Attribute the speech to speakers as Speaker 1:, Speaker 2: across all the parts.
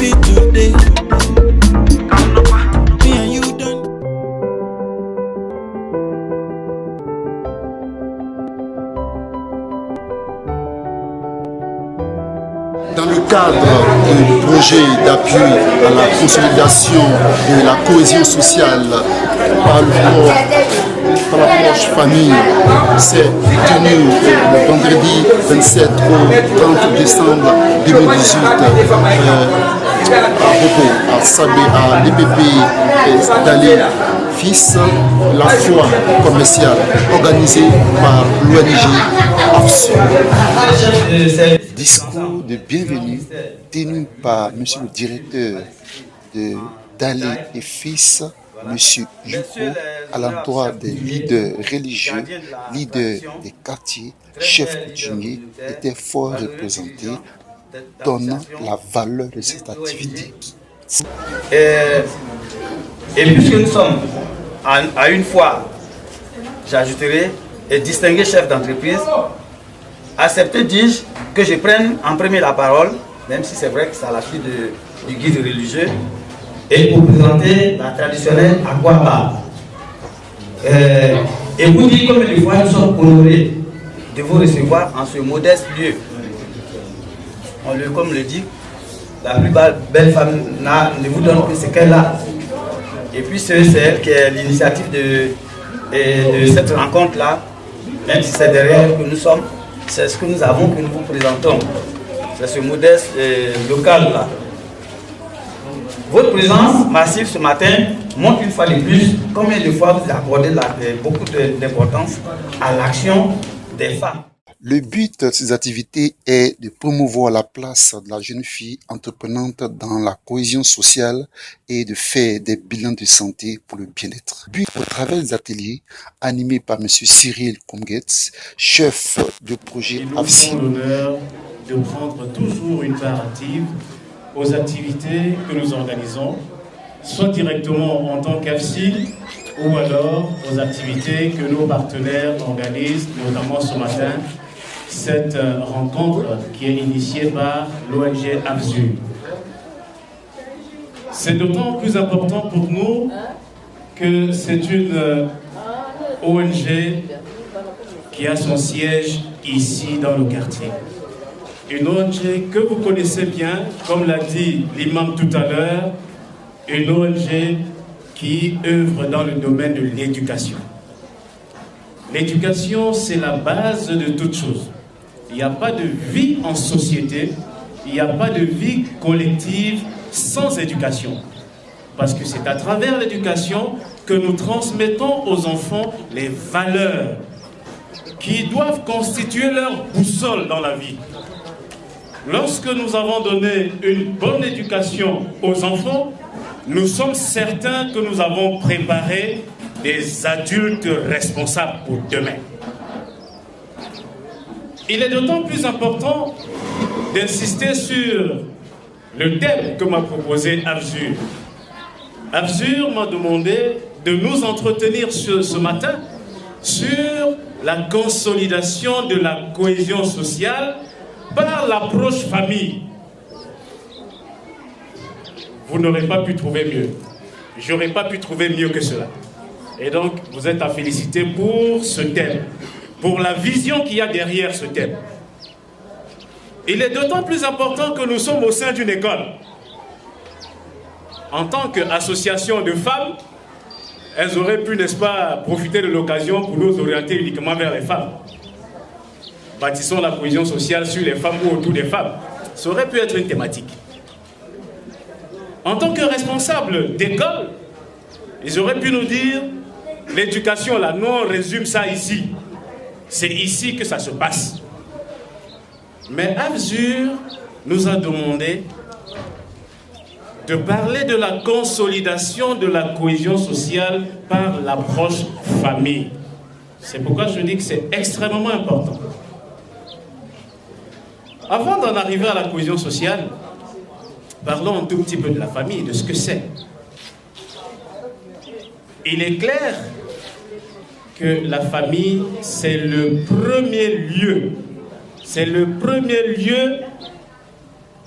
Speaker 1: me today. Me and you done.
Speaker 2: Dans le cadre du projet d'appui à la consolidation de la cohésion sociale par l'approche famille, c'est tenu le vendredi 27 au 30 décembre 2018 à Sabé, à l'EPP d'Alé Fils, la foi commerciale organisée par l'ONG AFSU. Discours de bienvenue tenu par M. le directeur d'Alé et Fils, M. Yuko, à l'endroit des leaders religieux, leaders des quartiers, chefs coutumiers, était fort représenté, donnant la valeur de cette activité.
Speaker 3: Et puisque nous sommes à une fois, j'ajouterai, et distingué chef d'entreprise, acceptez, dis-je, que je prenne en premier la parole, même si c'est vrai que c'est à la suite du guide religieux, et pour présenter la traditionnelle Aquaba. Et vous dire combien de fois nous sommes honorés de vous recevoir en ce modeste lieu. Comme le dit, la plus belle femme ne vous donne que ce qu'elle a. Et puis c'est elle qui est l'initiative de cette rencontre-là, même si c'est derrière que nous sommes, c'est ce que nous avons que nous vous présentons. C'est ce modeste local-là. Votre présence massive ce matin montre une fois de plus combien de fois vous accordez beaucoup d'importance à l'action des femmes.
Speaker 2: Le but de ces activités est de promouvoir la place de la jeune fille entreprenante dans la cohésion sociale et de faire des bilans de santé pour le bien-être. But au travers des ateliers animés par M. Cyril Komgetz, chef de projet AFSI.
Speaker 4: Nous avons l'honneur de prendre toujours une part active aux activités que nous organisons, soit directement en tant qu'AFSI ou alors aux activités que nos partenaires organisent, notamment ce matin, cette rencontre qui est initiée par l'ONG AFSU. C'est d'autant plus important pour nous que c'est une ONG qui a son siège ici dans le quartier. Une ONG que vous connaissez bien, comme l'a dit l'imam tout à l'heure, une ONG qui œuvre dans le domaine de l'éducation. L'éducation, c'est la base de toute chose. Il n'y a pas de vie en société, il n'y a pas de vie collective sans éducation. Parce que c'est à travers l'éducation que nous transmettons aux enfants les valeurs qui doivent constituer leur boussole dans la vie. Lorsque nous avons donné une bonne éducation aux enfants, nous sommes certains que nous avons préparé des adultes responsables pour demain. Il est d'autant plus important d'insister sur le thème que m'a proposé Abzur. Abzur m'a demandé de nous entretenir ce matin sur la consolidation de la cohésion sociale par l'approche famille. Vous n'aurez pas pu trouver mieux. Je n'aurais pas pu trouver mieux que cela. Et donc, vous êtes à féliciter pour ce thème, pour la vision qu'il y a derrière ce thème. Il est d'autant plus important que nous sommes au sein d'une école. En tant qu'association de femmes, elles auraient pu, n'est-ce pas, profiter de l'occasion pour nous orienter uniquement vers les femmes. Bâtissons la cohésion sociale sur les femmes ou autour des femmes. Ça aurait pu être une thématique. En tant que responsable d'école, ils auraient pu nous dire l'éducation, là, nous on résume ça ici. C'est ici que ça se passe. Mais Abzur nous a demandé de parler de la consolidation de la cohésion sociale par l'approche famille. C'est pourquoi je dis que c'est extrêmement important. Avant d'en arriver à la cohésion sociale, parlons un tout petit peu de la famille, de ce que c'est. Il est clair que la famille, c'est le premier lieu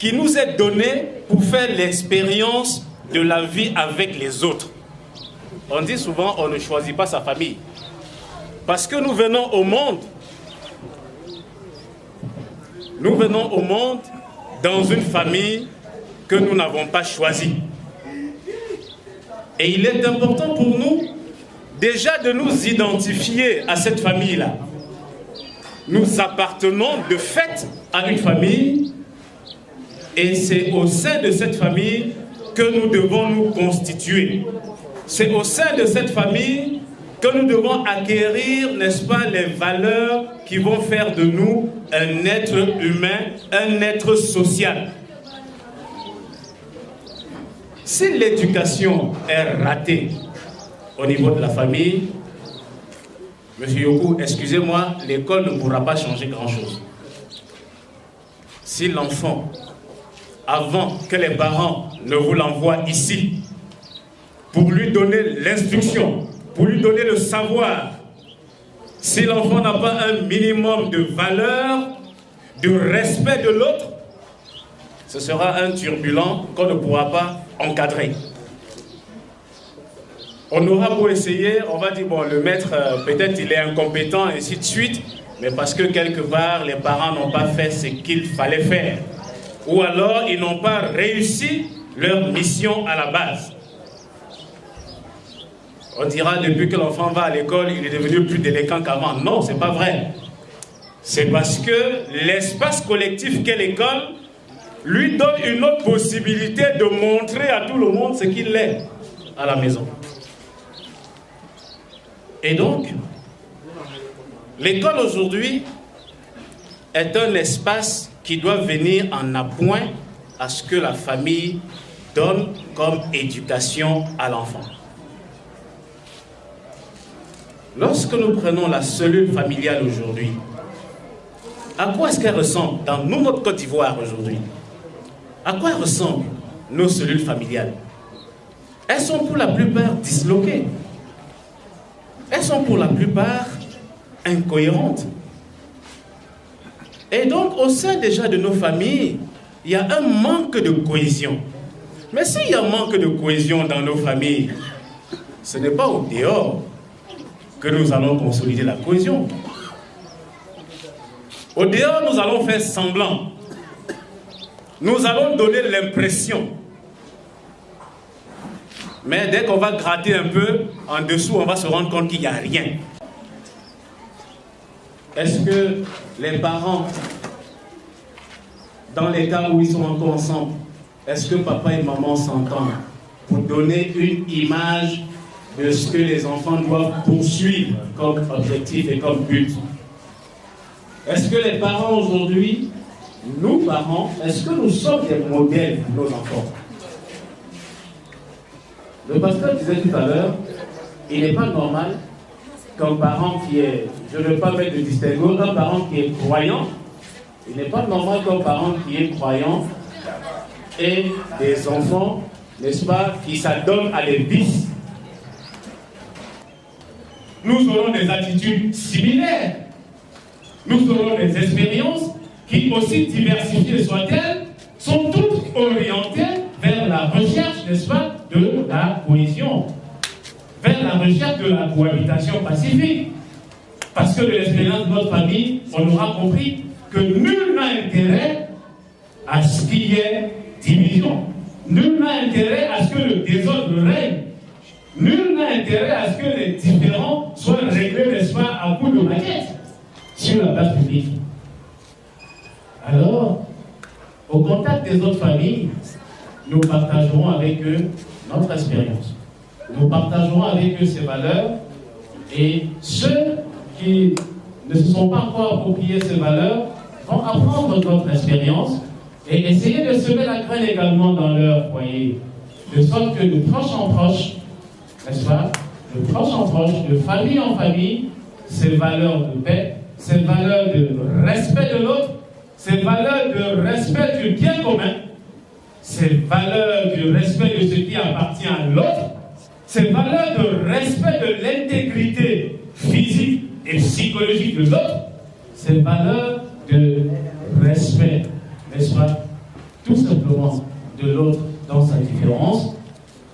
Speaker 4: qui nous est donné pour faire l'expérience de la vie avec les autres. On dit souvent on ne choisit pas sa famille. Parce que nous venons au monde dans une famille que nous n'avons pas choisie. Et il est important pour nous déjà de nous identifier à cette famille-là. Nous appartenons de fait à une famille et c'est au sein de cette famille que nous devons nous constituer. C'est au sein de cette famille que nous devons acquérir, n'est-ce pas, les valeurs qui vont faire de nous un être humain, un être social. Si l'éducation est ratée au niveau de la famille, Monsieur Yokou, excusez-moi, l'école ne pourra pas changer grand-chose. Si l'enfant, avant que les parents ne vous l'envoient ici, pour lui donner l'instruction, pour lui donner le savoir, si l'enfant n'a pas un minimum de valeur, de respect de l'autre, ce sera un turbulent qu'on ne pourra pas encadrer. On aura beau essayer, on va dire, bon, le maître, peut-être il est incompétent, et ainsi de suite, mais parce que quelque part, les parents n'ont pas fait ce qu'il fallait faire. Ou alors, ils n'ont pas réussi leur mission à la base. On dira, depuis que l'enfant va à l'école, il est devenu plus délinquant qu'avant. Non, c'est pas vrai. C'est parce que l'espace collectif qu'est l'école lui donne une autre possibilité de montrer à tout le monde ce qu'il est à la maison. Et donc, l'école aujourd'hui est un espace qui doit venir en appoint à ce que la famille donne comme éducation à l'enfant. Lorsque nous prenons la cellule familiale aujourd'hui, à quoi est-ce qu'elle ressemble dans notre Côte d'Ivoire aujourd'hui? À quoi ressemblent nos cellules familiales? Elles sont pour la plupart disloquées. Elles sont pour la plupart incohérentes. Et donc, au sein déjà de nos familles, il y a un manque de cohésion. Mais s'il y a un manque de cohésion dans nos familles, ce n'est pas au dehors que nous allons consolider la cohésion. Au dehors, nous allons faire semblant. Nous allons donner l'impression. Mais dès qu'on va gratter un peu, en dessous, on va se rendre compte qu'il n'y a rien. Est-ce que les parents, dans les cas où ils sont encore ensemble, est-ce que papa et maman s'entendent pour donner une image de ce que les enfants doivent poursuivre comme objectif et comme but? Est-ce que les parents aujourd'hui, nous parents, est-ce que nous sommes des modèles pour nos enfants? Le pasteur disait tout à l'heure, il n'est pas normal qu'un parent qui est, je ne veux pas mettre de distinguo, un parent qui est croyant, il n'est pas normal qu'un parent qui est croyant ait des enfants, n'est-ce pas, qui s'adonnent à des vices. Nous aurons des attitudes similaires. Nous aurons des expériences qui, aussi diversifiées soient-elles, sont toutes orientées vers la recherche, n'est-ce pas, de la cohésion, vers la recherche de la cohabitation pacifique. Parce que de l'expérience de notre famille, on aura compris que nul n'a intérêt à ce qu'il y ait division. Nul n'a intérêt à ce que le désordre règne. Nul n'a intérêt à ce que les différends soient réglés, n'est-ce pas, à coup de maquette sur la place publique. Alors, au contact des autres familles, nous partagerons avec eux notre expérience. Nous partagerons avec eux ces valeurs et ceux qui ne se sont pas encore appropriés ces valeurs vont apprendre notre expérience et essayer de semer la graine également dans leur foyer. De sorte que de proche en proche, n'est-ce pas, de proche en proche, de famille en famille, ces valeurs de paix, ces valeurs de respect de l'autre, ces valeurs de respect du bien commun, ces valeurs de respect de ce qui appartient à l'autre, ces valeurs de respect de l'intégrité physique et psychologique de l'autre, ces valeurs de respect, n'est-ce pas, tout simplement de l'autre dans sa différence,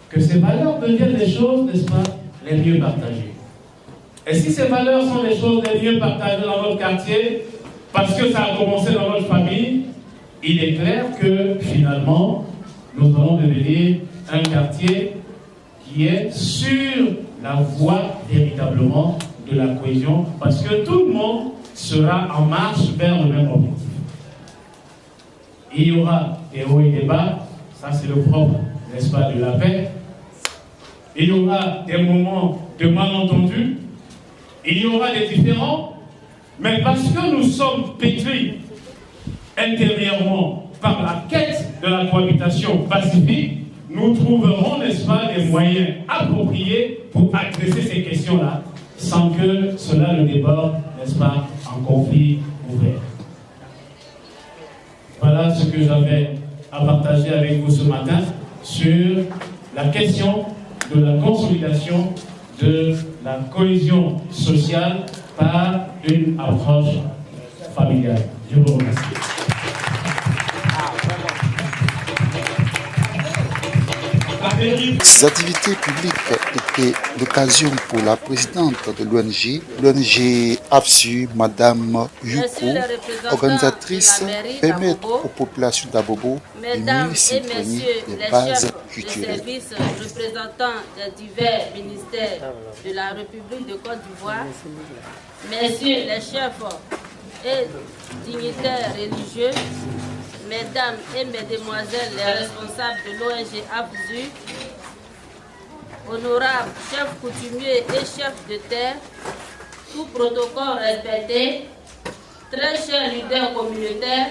Speaker 4: que ces valeurs deviennent les choses, n'est-ce pas, les mieux partagées. Et si ces valeurs sont les choses les mieux partagées dans notre quartier, parce que ça a commencé dans notre famille, il est clair que finalement, nous allons devenir un quartier qui est sur la voie véritablement de la cohésion, parce que tout le monde sera en marche vers le même objectif. Il y aura des hauts et des bas, ça c'est le propre, n'est-ce pas, de la paix. Il y aura des moments de malentendus, il y aura des différends, mais parce que nous sommes pétris intérieurement par la quête de la cohabitation pacifique, nous trouverons, n'est-ce pas, des moyens appropriés pour adresser ces questions-là, sans que cela ne déborde, n'est-ce pas, en conflit ouvert. Voilà ce que j'avais à partager avec vous ce matin sur la question de la consolidation de la cohésion sociale par une approche familiale. Je vous remercie.
Speaker 2: Ces activités publiques étaient l'occasion pour la présidente de l'ONG AFSU, Madame Yuko, organisatrice, permettre aux populations d'Abobo de mieux s'imprégner des bases culturelles.
Speaker 1: Les services représentants des divers ministères de la République de Côte d'Ivoire, messieurs les chefs et dignitaires religieux, mesdames et mesdemoiselles les responsables de l'ONG AFSU, honorables chefs coutumiers et chefs de terre, tout protocole respecté, très chers leaders communautaires,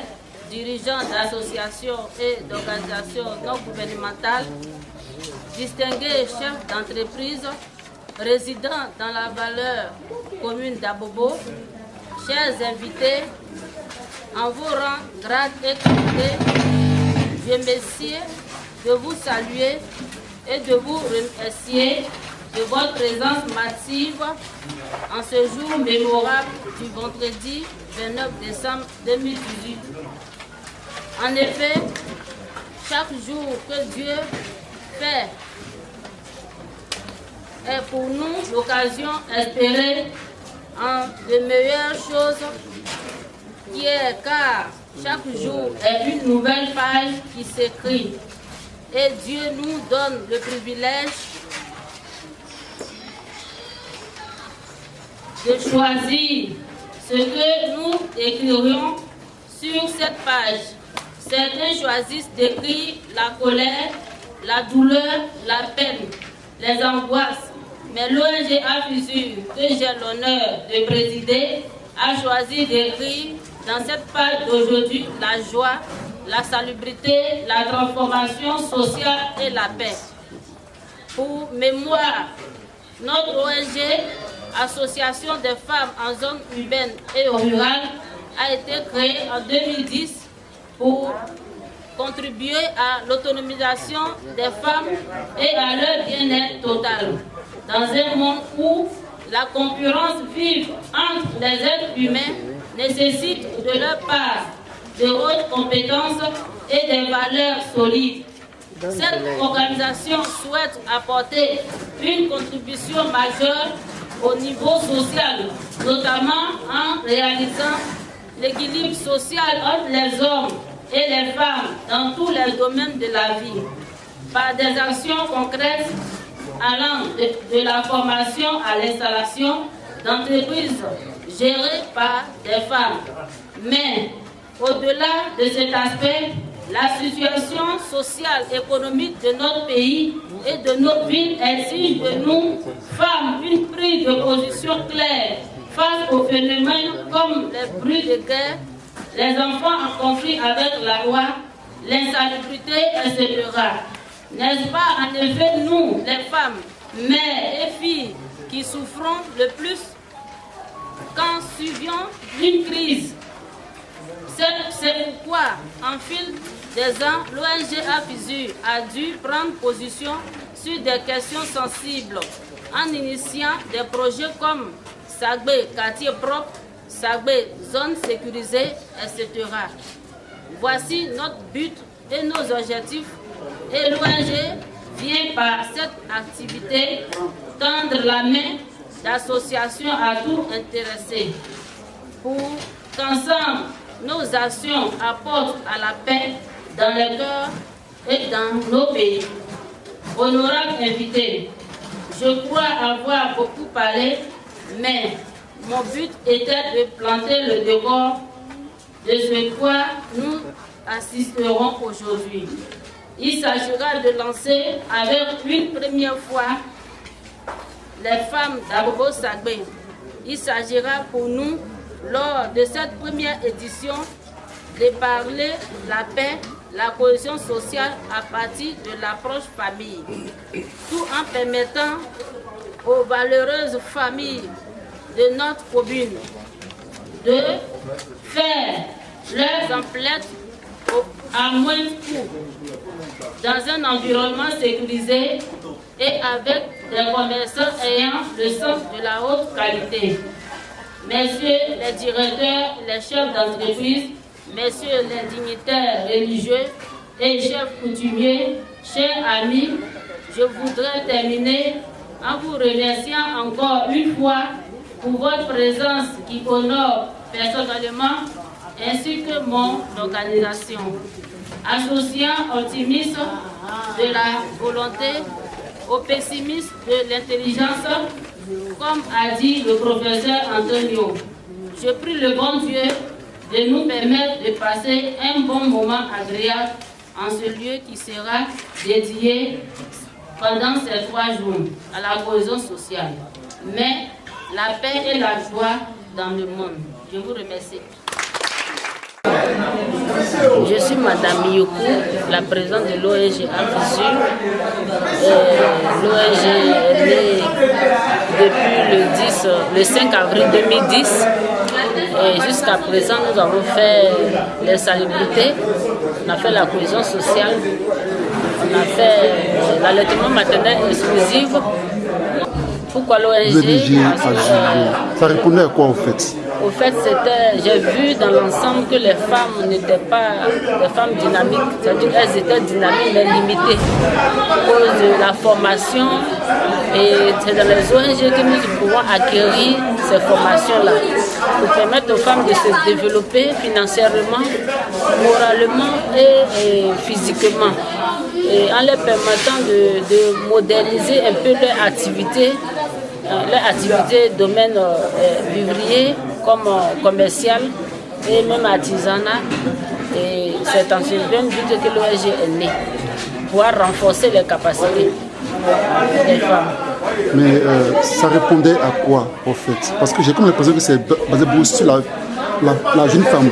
Speaker 1: dirigeants d'associations et d'organisations non gouvernementales, distingués chefs d'entreprise, résidant dans la valeur commune d'Abobo, chers invités, en vos rangs, grades et qualités, je m'essaie de vous saluer et de vous remercier de votre présence massive en ce jour mémorable du vendredi 29 décembre 2018. En effet, chaque jour que Dieu fait est pour nous l'occasion d'espérer en de meilleures choses qui est car chaque jour est une nouvelle page qui s'écrit et Dieu nous donne le privilège de choisir ce que nous écririons sur cette page. Certains choisissent d'écrire la colère, la douleur, la peine, les angoisses, mais l'ONG AFSU, que j'ai l'honneur de présider, a choisi d'écrire dans cette page d'aujourd'hui la joie, la salubrité, la transformation sociale et la paix. Pour mémoire, notre ONG, Association des femmes en zone urbaine et rurale, a été créée en 2010 pour contribuer à l'autonomisation des femmes et à leur bien-être total. Dans un monde où la concurrence vive entre les êtres humains nécessite de leur part de hautes compétences et des valeurs solides. Cette organisation souhaite apporter une contribution majeure au niveau social, notamment en réalisant l'équilibre social entre les hommes et les femmes dans tous les domaines de la vie, par des actions concrètes allant de la formation à l'installation d'entreprises gérées par des femmes. Mais au-delà de cet aspect, la situation sociale et économique de notre pays et de nos villes exige de nous, femmes, une prise de position claire face aux phénomènes comme les bruits de guerre, les enfants en conflit avec la loi, l'insalubrité, etc. N'est-ce pas en effet nous, les femmes, mères et filles, qui souffrons le plus quand subions d'une crise? C'est pourquoi, en fil des ans, l'ONG AFSU a dû prendre position sur des questions sensibles en initiant des projets comme Sagbé, quartier propre, Sagbé, zone sécurisée, etc. Voici notre but et nos objectifs, et l'ONG vient par cette activité tendre la main d'associations à tout intéressés pour qu'ensemble nos actions apportent à la paix dans les cœurs et dans nos pays. Honorable invité, je crois avoir beaucoup parlé, mais mon but était de planter le décor de ce quoi nous assisterons aujourd'hui. Il s'agira de lancer avec une première fois les femmes d'Abobo Sagbé. Il s'agira pour nous, lors de cette première édition, de parler de la paix, la cohésion sociale à partir de l'approche famille, tout en permettant aux valeureuses familles de notre commune de faire leurs emplettes à moindre coût, dans un environnement sécurisé et avec des commerçants ayant le sens de la haute qualité. Messieurs les directeurs, les chefs d'entreprise, messieurs les dignitaires religieux et chefs coutumiers, chers amis, je voudrais terminer en vous remerciant encore une fois pour votre présence qui honore personnellement ainsi que mon organisation. Associant optimisme de la volonté au pessimisme de l'intelligence, comme a dit le professeur Antonio. Je prie le bon Dieu de nous permettre de passer un bon moment agréable en ce lieu qui sera dédié pendant ces 3 jours à la cohésion sociale. Mais la paix et la joie dans le monde. Je vous remercie. Je suis Madame Miyoko, la présidente de l'ONG AFISU. L'ONG est née depuis le 5 avril 2010. Et jusqu'à présent, nous avons fait les salubrités, on a fait la cohésion sociale, on a fait l'allaitement maternel exclusif. Pourquoi l'ONG?
Speaker 2: Ça répondait à quoi en fait?
Speaker 1: Au fait, j'ai vu dans l'ensemble que les femmes n'étaient pas des femmes dynamiques, c'est-à-dire qu'elles étaient dynamiques mais limitées à cause de la formation. Et c'est dans les ONG que nous pouvons acquérir ces formations-là pour permettre aux femmes de se développer financièrement, moralement et physiquement. Et en leur permettant de moderniser un peu leur activité domaine vivrier comme commercial et même artisanat. Et c'est en ce même but que l'ONG est née, pour renforcer les capacités des femmes.
Speaker 2: Mais ça répondait à quoi en fait? Parce que j'ai comme l'impression que c'est basé beaucoup sur la jeune femme.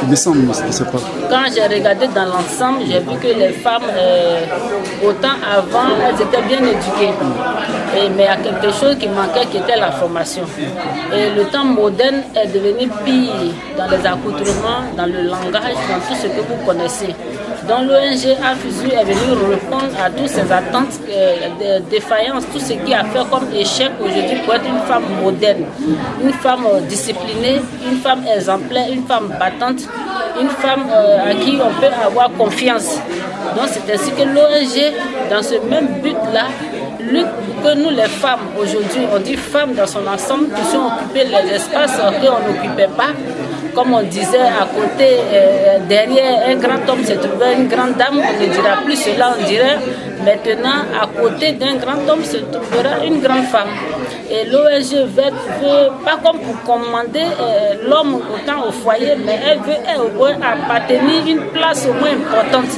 Speaker 2: Il me semble, je ne sais pas.
Speaker 1: Quand j'ai regardé dans l'ensemble, j'ai vu que les femmes, autant avant, elles étaient bien éduquées. Mais il y a quelque chose qui manquait, qui était la formation. Et le temps moderne est devenu pire dans les accoutrements, dans le langage, dans tout ce que vous connaissez. Donc l'ONG AFISU est venue répondre à toutes ces attentes, défaillances, tout ce qui a fait comme échec aujourd'hui pour être une femme moderne, une femme disciplinée, une femme exemplaire, une femme battante, une femme à qui on peut avoir confiance. Donc c'est ainsi que l'ONG, dans ce même but-là, lutte pour que nous les femmes, aujourd'hui, on dit femmes dans son ensemble, puissions occuper les espaces qu'on n'occupait pas. Comme on disait à côté, derrière un grand homme se trouvait une grande dame, on ne dira plus cela, on dirait maintenant à côté d'un grand homme se trouvera une grande femme. Et l'ONG veut pas comme pour commander l'homme autant au foyer, mais elle veut au moins appartenir une place au moins importante,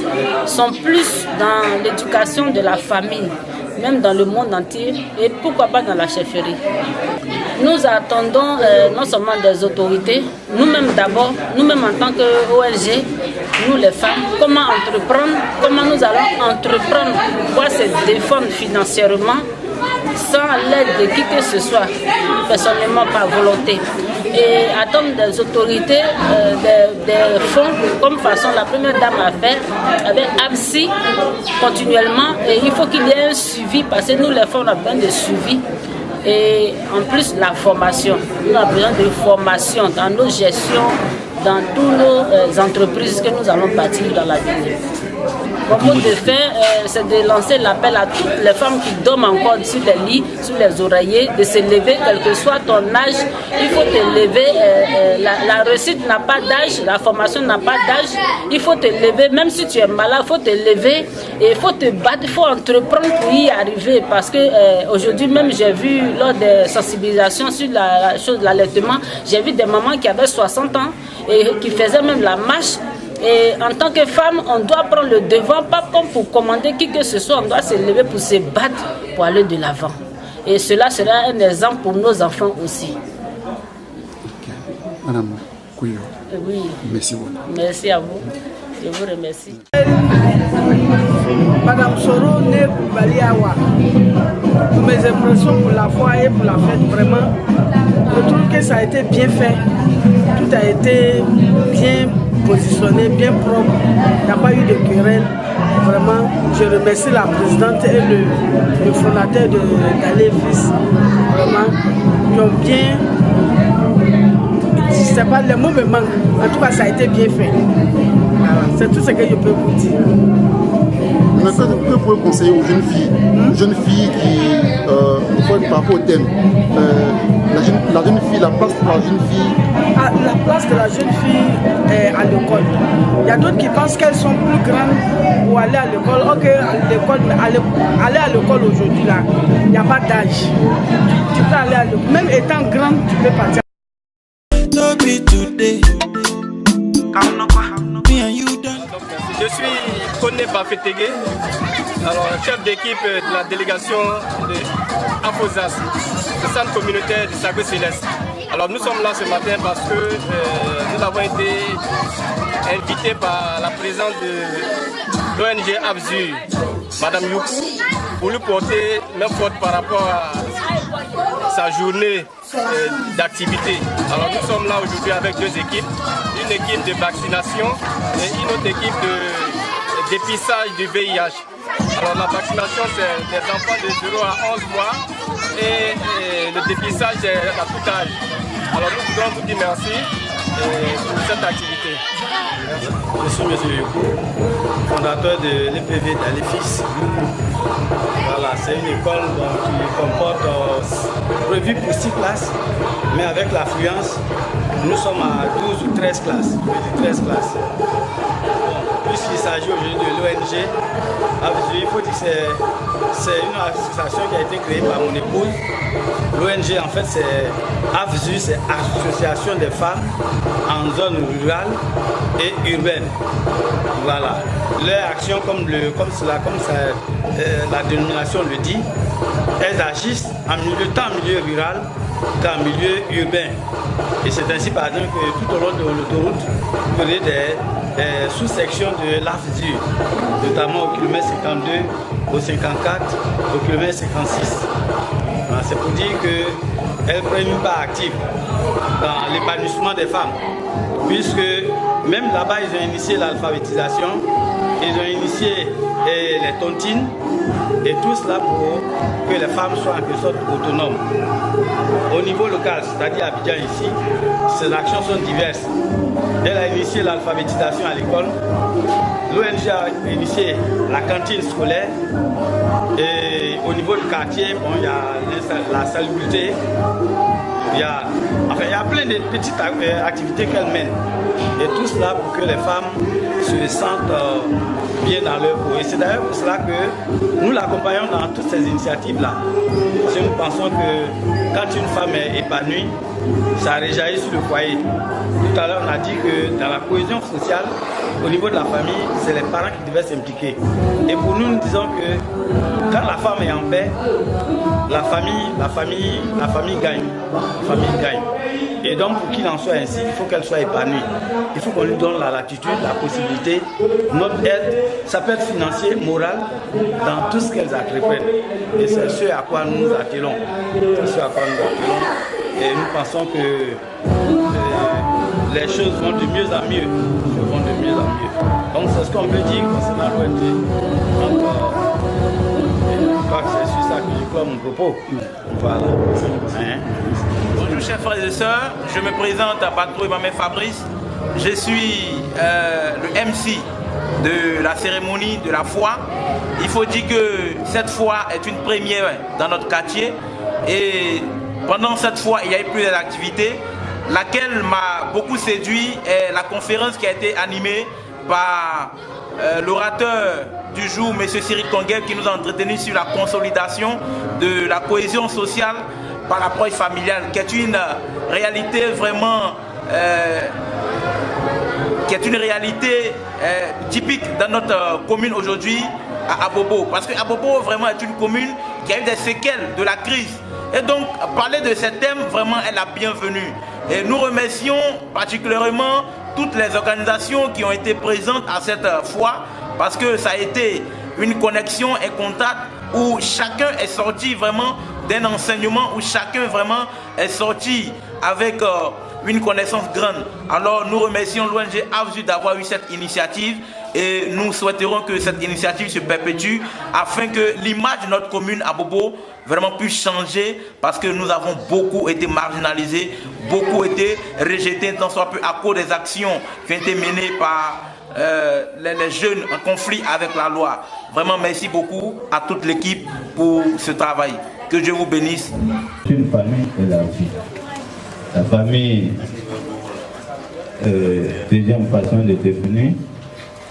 Speaker 1: sont plus dans l'éducation de la famille, même dans le monde entier, et pourquoi pas dans la chefferie. Nous attendons non seulement des autorités, nous-mêmes d'abord, nous-mêmes en tant qu'ONG, nous les femmes, comment nous allons entreprendre pour pouvoir se défendre financièrement sans l'aide de qui que ce soit, personnellement par volonté. Et attendre des autorités, des fonds, comme façon la première dame a fait avec ABSI continuellement. Et il faut qu'il y ait un suivi parce que nous les femmes on a besoin de suivi. Et en plus la formation, nous avons besoin de formation dans nos gestions dans toutes nos entreprises que nous allons bâtir dans l'avenir. Mon mot de fin, c'est de lancer l'appel à toutes les femmes qui dorment encore sur les lits, sur les oreillers, de se lever, quel que soit ton âge. Il faut te lever. La réussite n'a pas d'âge, la formation n'a pas d'âge. Il faut te lever, même si tu es malade, il faut te lever et il faut te battre, il faut entreprendre pour y arriver. Parce que aujourd'hui même, j'ai vu lors des sensibilisations sur la chose de l'allaitement, j'ai vu des mamans qui avaient 60 ans et qui faisaient même la marche. Et en tant que femme, on doit prendre le devant, pas comme pour commander qui que ce soit, on doit se lever pour se battre, pour aller de l'avant. Et cela sera un exemple pour nos enfants aussi.
Speaker 2: Okay. Madame Kouyo,
Speaker 1: oui.
Speaker 2: Merci beaucoup.
Speaker 1: Merci à vous. Je vous remercie.
Speaker 5: Madame Soro Né Baliawa, pour mes impressions pour la foi et pour la fête, vraiment, je trouve que ça a été bien fait. Tout a été bien positionné, bien propre. Il n'y a pas eu de querelle. Vraiment, je remercie la présidente et le fondateur de Dalé Fils. Vraiment, ils ont bien. Je ne sais pas, les mots me manquent. En tout cas, ça a été bien fait. Voilà, c'est tout ce que je peux vous dire.
Speaker 6: Maintenant, que pouvez-vous conseiller aux jeunes filles qui, par rapport au thème, la jeune fille, la place de la jeune fille?
Speaker 5: La place de la jeune fille est à l'école. Il y a d'autres qui pensent qu'elles sont plus grandes pour aller à l'école. Ok, à l'école, mais aller à l'école aujourd'hui, là, il n'y a pas d'âge. Tu peux aller à l'école. Même étant grande, tu peux partir.
Speaker 7: Je suis Koné Bafetegue, alors chef d'équipe de la délégation de AFOSAS, le centre communautaire du Sacré Céleste. Alors nous sommes là ce matin parce que nous avons été invités par la présidente de l'ONG AFZUR, Madame Youkou, pour lui porter notre faute par rapport à sa journée d'activité. Alors nous sommes là aujourd'hui avec deux équipes, une équipe de vaccination et une autre équipe de dépistage du VIH. Alors la vaccination c'est des enfants de 0 à 11 mois et le dépistage c'est à tout âge. Alors nous voudrons vous dire merci pour cette activité.
Speaker 3: Je suis M. Youkou, fondateur de l'EPV Dalé Fils. Voilà, c'est une école qui comporte prévu pour 6 classes, mais avec l'affluence, nous sommes à 12 ou 13 classes. 13 classes. Bon, puisqu'il s'agit aujourd'hui de l'ONG AFZUR, il faut dire que c'est une association qui a été créée par mon épouse. L'ONG en fait c'est AFZUR, c'est Association des femmes en zone rurale et urbaine. Voilà. Leur action comme la dénomination le dit, elles agissent tant en milieu rural qu'en milieu urbain. Et c'est ainsi par exemple que tout au long de l'autoroute, vous verrez des sous-sections de l'AFZUR, notamment au kilomètre 52, au 54, au kilomètre 56. C'est pour dire qu'elles prennent une part active dans l'épanouissement des femmes, puisque même là-bas ils ont initié l'alphabétisation, ils ont initié les tontines, et tout cela pour que les femmes soient en quelque sorte autonomes. Au niveau local, c'est-à-dire à Abidjan ici, ces actions sont diverses. Elle a initié l'alphabétisation à l'école, l'ONG a initié la cantine scolaire, et au niveau du quartier, bon, il y a la salubrité, il y a plein de petites activités qu'elle mène. Et tout cela pour que les femmes se sentent bien dans leur peau. Et c'est d'ailleurs pour cela que nous l'accompagnons dans toutes ces initiatives-là. Parce que nous pensons que quand une femme est épanouie, ça réjaillit sur le foyer. Tout à l'heure, on a dit que dans la cohésion sociale, au niveau de la famille, c'est les parents qui devaient s'impliquer. Et pour nous, nous disons que quand la femme est en paix, la famille gagne. La famille gagne. Et donc, pour qu'il en soit ainsi, il faut qu'elle soit épanouie. Il faut qu'on lui donne la latitude, la possibilité. Notre aide, ça peut être financier, moral, dans tout ce qu'elles entreprennent. Et c'est ce à quoi nous nous attelons. C'est ce à quoi nous nous attelons. Et nous pensons que les choses vont de mieux en mieux. Donc, c'est ce qu'on peut dire concernant l'ONG. Donc, je crois que c'est sur ça que je clôt mon propos. Voilà.
Speaker 8: Bonjour chers frères et sœurs, je me présente à Batrou Emmanuel Fabrice, je suis le MC de la cérémonie de la foi. Il faut dire que cette foi est une première dans notre quartier et pendant cette foi il y a eu plusieurs activités. Laquelle m'a beaucoup séduit est la conférence qui a été animée par l'orateur du jour, M. Cyril Conguet, qui nous a entretenu sur la consolidation de la cohésion sociale par l'approche familiale, qui est une réalité vraiment typique dans notre commune aujourd'hui à Abobo. Parce que Abobo vraiment est une commune qui a eu des séquelles de la crise. Et donc, parler de ce thème, vraiment, est la bienvenue. Et nous remercions particulièrement toutes les organisations qui ont été présentes à cette foi, parce que ça a été une connexion, un contact où chacun est sorti vraiment d'un enseignement, où chacun vraiment est sorti avec une connaissance grande. Alors nous remercions l'ONG AFSU d'avoir eu cette initiative et nous souhaiterons que cette initiative se perpétue afin que l'image de notre commune à Bobo vraiment puisse changer, parce que nous avons beaucoup été marginalisés, beaucoup été rejetés, tant soit peu à cause des actions qui ont été menées par les jeunes en conflit avec la loi. Vraiment merci beaucoup à toute l'équipe pour ce travail. Que Dieu vous bénisse.
Speaker 9: Une famille élargie. La famille, deuxième façon de définir,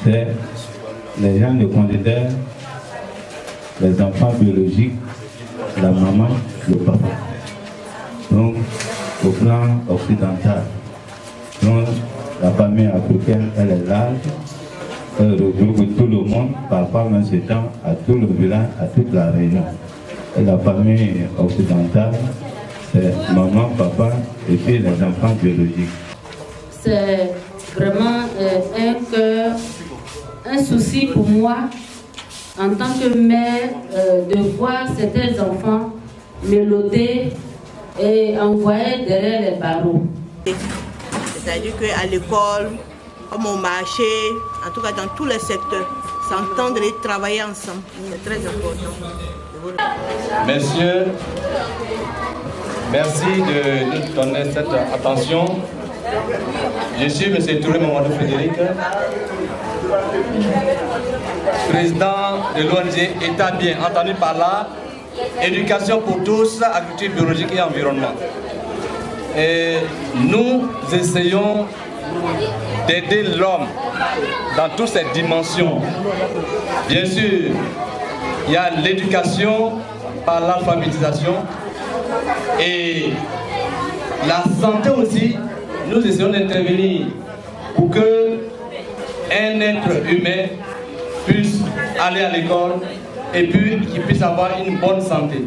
Speaker 9: c'est les gens de considèrent les enfants biologiques, la maman, le papa. Donc, au plan occidental, donc, la famille africaine, elle est large, elle regroupe tout le monde, parfois même s'étend à tout le village, à toute la région. Et la famille occidentale, c'est maman, papa et puis les enfants biologiques.
Speaker 1: C'est vraiment un souci pour moi, en tant que mère, de voir certains enfants mélodés et envoyés derrière les barreaux.
Speaker 10: C'est-à-dire qu'à l'école, comme au marché, en tout cas dans tous les secteurs, s'entendre et travailler ensemble, c'est très important.
Speaker 11: Messieurs, merci de nous donner cette attention. Je suis M. Touré Mamadou Frédéric, président de l'ONG État Bien, entendu par là, éducation pour tous, agriculture biologique et environnement. Et nous essayons d'aider l'homme dans toutes ses dimensions. Bien sûr, il y a l'éducation par l'alphabétisation et la santé aussi. Nous essayons d'intervenir pour que un être humain puisse aller à l'école et puis qu'il puisse avoir une bonne santé.